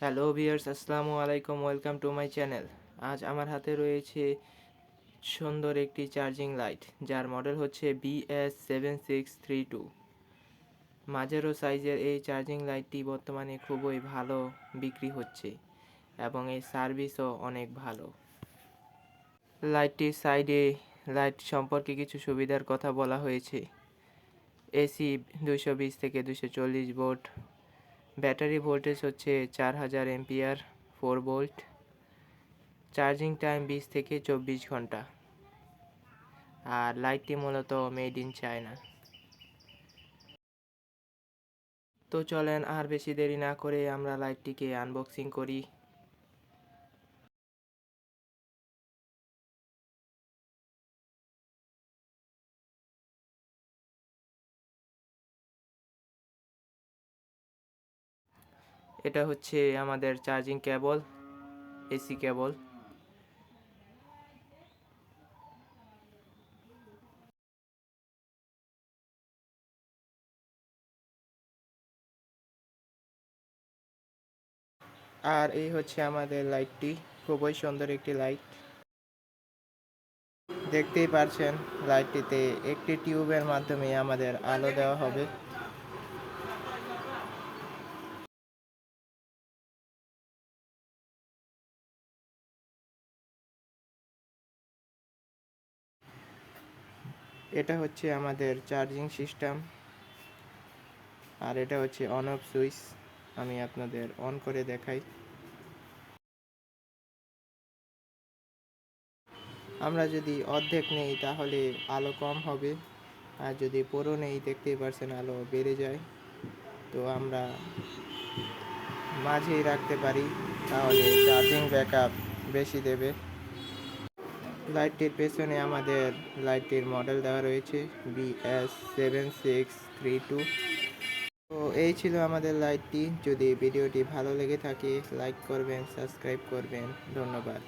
Hello viewers, আসসালামু আলাইকুম। Welcome to my channel. আজ আমার হাতে রয়েছে সুন্দর একটি চার্জিং লাইট, যার মডেল হচ্ছে BS7632। মাঝারো সাইজের এই চার্জিং লাইটটি বর্তমানে খুবই ভালো বিক্রি হচ্ছে এবং এই সার্ভিসও অনেক ভালো। লাইটটির সাইডে লাইট সম্পর্কে কিছু সুবিধার কথা বলা হয়েছে। এসি 220 থেকে 240 ভোল্ট, ব্যাটারি ভোল্টেজ হচ্ছে 4000 এম্পিয়ার, 4 ভোল্ট, চার্জিং টাইম 20 থেকে 24 ঘন্টা। আর লাইটটি মূলত মেড ইন চায়না। তো চলেন আর বেশি দেরি না করে আমরা লাইটটিকে আনবক্সিং করি। এটা হচ্ছে আমাদের চার্জিং কেবল, এসি কেবল। আর এই হচ্ছে আমাদের লাইটটি, খুবই সুন্দর একটি লাইট। দেখতেই পারছেন লাইটটিতে একটি টিউবের মাধ্যমে আমাদের আলো দেওয়া হবে। এটা হচ্ছে আমাদের চার্জিং সিস্টেম, আর এটা হচ্ছে অন অফ সুইচ। আমি আপনাদের অন করে দেখাই। আমরা যদি অর্ধেক নেই তাহলে আলো কম হবে, আর যদি পুরো নেই দেখতেই পারছেন আলো বেড়ে যায়। তো আমরা মাঝেই রাখতে পারি, তাহলে চার্জিং ব্যাকআপ বেশি দেবে। লাইটটির পেছনে আমাদের লাইটটির মডেল দেওয়া রয়েছে BS7632। তো এই ছিল আমাদের লাইটটি। যদি ভিডিওটি ভালো লেগে থাকে লাইক করবেন, সাবস্ক্রাইব করবেন। ধন্যবাদ।